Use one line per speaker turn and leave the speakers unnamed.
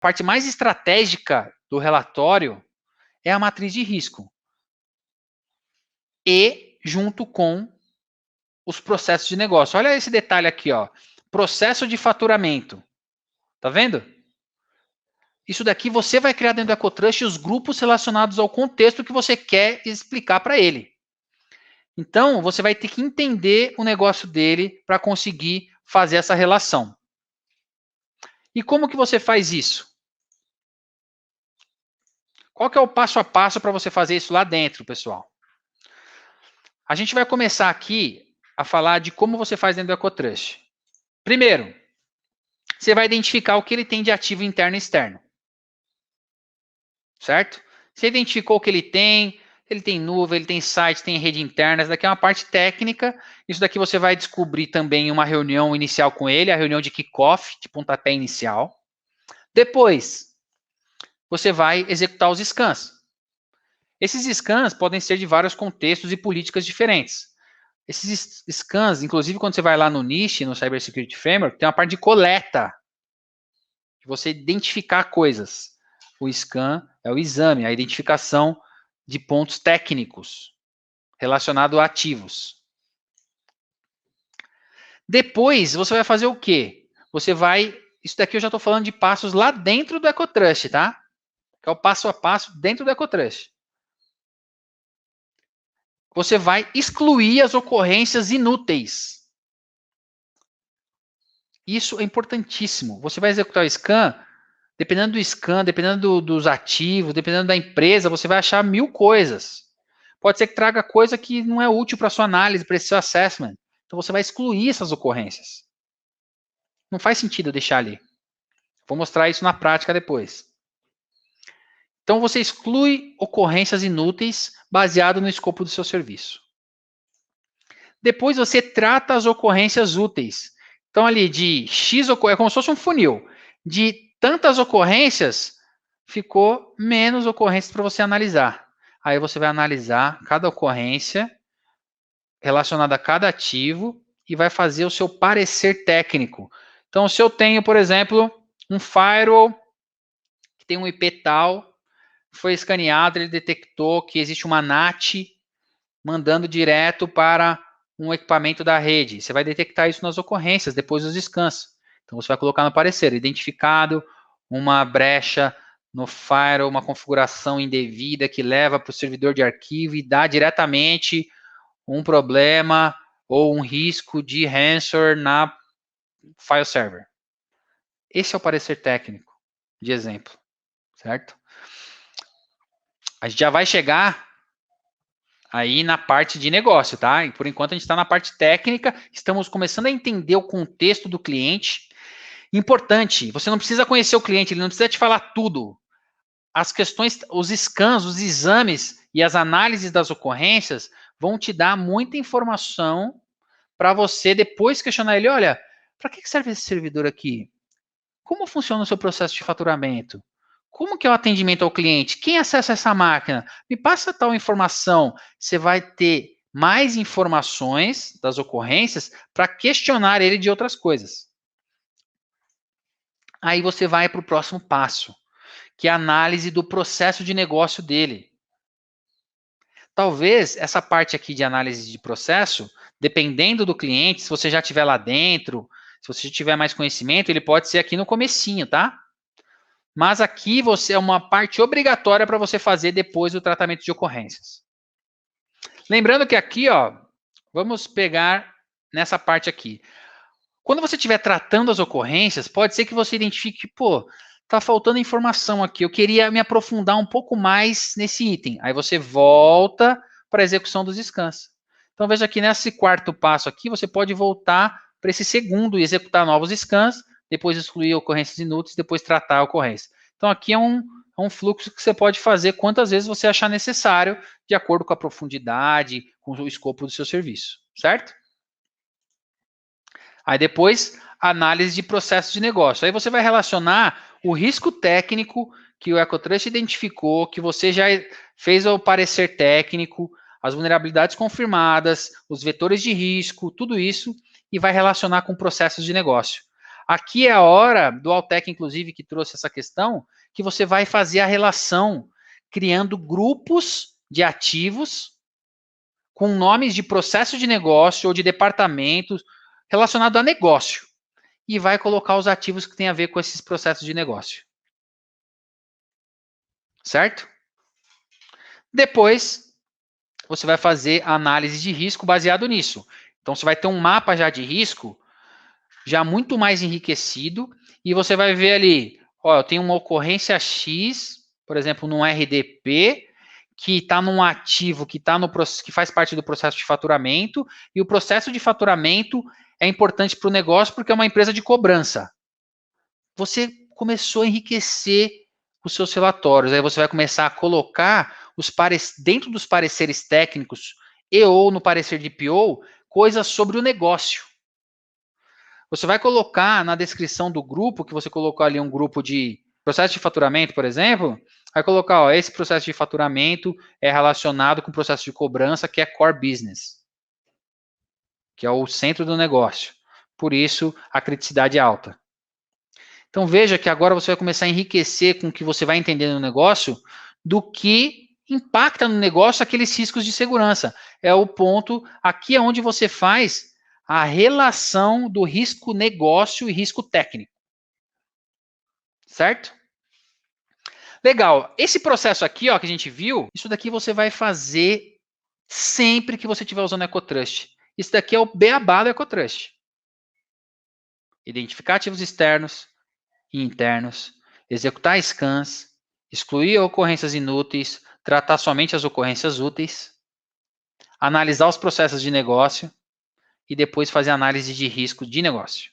parte mais estratégica do relatório é a matriz de risco. E junto com os processos de negócio. Olha esse detalhe aqui, ó. Processo de faturamento. Tá vendo? Isso daqui você vai criar dentro do EcoTrust os grupos relacionados ao contexto que você quer explicar para ele. Então, você vai ter que entender o negócio dele para conseguir fazer essa relação. E como que você faz isso? Qual que é o passo a passo para você fazer isso lá dentro, pessoal? A gente vai começar aqui a falar de como você faz dentro do EcoTrust. Primeiro, você vai identificar o que ele tem de ativo interno e externo. Certo? Você identificou o que ele tem nuvem, ele tem site, tem rede interna, isso daqui é uma parte técnica, isso daqui você vai descobrir também em uma reunião inicial com ele, a reunião de kickoff, de pontapé inicial. Depois, você vai executar os scans. Esses scans podem ser de vários contextos e políticas diferentes. Esses scans, inclusive quando você vai lá no NIST, no Cybersecurity Framework, tem uma parte de coleta, de você identificar coisas. O scan é o exame, a identificação de pontos técnicos relacionados a ativos. Depois, você vai fazer o quê? Você vai... Isso daqui eu já estou falando de passos lá dentro do EcoTrust, tá? Que é o passo a passo dentro do EcoTrust. Você vai excluir as ocorrências inúteis. Isso é importantíssimo. Você vai executar o scan, dependendo do scan, dependendo dos ativos, dependendo da empresa, você vai achar 1000 coisas. Pode ser que traga coisa que não é útil para sua análise, para esse seu assessment. Então você vai excluir essas ocorrências. Não faz sentido deixar ali. Vou mostrar isso na prática depois. Então você exclui ocorrências inúteis baseado no escopo do seu serviço. Depois você trata as ocorrências úteis. Então ali de X ocorrências, é como se fosse um funil. De tantas ocorrências, ficou menos ocorrências para você analisar. Aí você vai analisar cada ocorrência relacionada a cada ativo e vai fazer o seu parecer técnico. Então, se eu tenho, por exemplo, um firewall que tem um IP tal, foi escaneado, ele detectou que existe uma NAT mandando direto para um equipamento da rede. Você vai detectar isso nas ocorrências, depois dos scans. Então, você vai colocar no parecer, identificado uma brecha no firewall, uma configuração indevida que leva para o servidor de arquivo e dá diretamente um problema ou um risco de ransomware na file server. Esse é o parecer técnico de exemplo, certo? A gente já vai chegar aí na parte de negócio, tá? E por enquanto a gente está na parte técnica, estamos começando a entender o contexto do cliente. Importante, você não precisa conhecer o cliente, ele não precisa te falar tudo. As questões, os scans, os exames e as análises das ocorrências vão te dar muita informação para você depois questionar ele, olha, para que serve esse servidor aqui? Como funciona o seu processo de faturamento? Como que é o atendimento ao cliente? Quem acessa essa máquina? Me passa tal informação. Você vai ter mais informações das ocorrências para questionar ele de outras coisas. Aí você vai para o próximo passo, que é a análise do processo de negócio dele. Talvez essa parte aqui de análise de processo, dependendo do cliente, se você já estiver lá dentro, se você tiver mais conhecimento, ele pode ser aqui no comecinho, tá? Mas aqui você é uma parte obrigatória para você fazer depois do tratamento de ocorrências. Lembrando que aqui, ó, vamos pegar nessa parte aqui. Quando você estiver tratando as ocorrências, pode ser que você identifique, pô, tá faltando informação aqui, eu queria me aprofundar um pouco mais nesse item. Aí você volta para a execução dos scans. Então veja que nesse quarto passo aqui, você pode voltar para esse segundo e executar novos scans, depois excluir ocorrências inúteis, depois tratar a ocorrência. Então aqui é um fluxo que você pode fazer quantas vezes você achar necessário, de acordo com a profundidade, com o escopo do seu serviço, certo? Aí depois, análise de processo de negócio. Aí você vai relacionar o risco técnico que o EcoTrust identificou, que você já fez o parecer técnico, as vulnerabilidades confirmadas, os vetores de risco, tudo isso, e vai relacionar com processos de negócio. Aqui é a hora do Altec, inclusive, que trouxe essa questão, que você vai fazer a relação criando grupos de ativos com nomes de processo de negócio ou de departamentos relacionado a negócio. E vai colocar os ativos que tem a ver com esses processos de negócio. Certo? Depois, você vai fazer a análise de risco baseado nisso. Então, você vai ter um mapa já de risco, já muito mais enriquecido, e você vai ver ali, ó, eu tenho uma ocorrência X, por exemplo, num RDP, que está num ativo que faz parte do processo de faturamento, e o processo de faturamento é importante para o negócio porque é uma empresa de cobrança. Você começou a enriquecer os seus relatórios, aí você vai começar a colocar dentro dos pareceres técnicos e ou no parecer de PO, coisas sobre o negócio. Você vai colocar na descrição do grupo, que você colocou ali um grupo de processo de faturamento, por exemplo, vai colocar, ó, esse processo de faturamento é relacionado com o processo de cobrança, que é core business, que é o centro do negócio. Por isso, a criticidade é alta. Então, veja que agora você vai começar a enriquecer com o que você vai entender no negócio do que impacta no negócio aqueles riscos de segurança. É o ponto, aqui é onde você faz a relação do risco negócio e risco técnico. Certo? Legal. Esse processo aqui, ó, que a gente viu, isso daqui você vai fazer sempre que você estiver usando o EcoTrust. Isso daqui é o beabá do EcoTrust. Identificar ativos externos e internos, executar scans, excluir ocorrências inúteis, tratar somente as ocorrências úteis, analisar os processos de negócio e depois fazer análise de risco de negócio.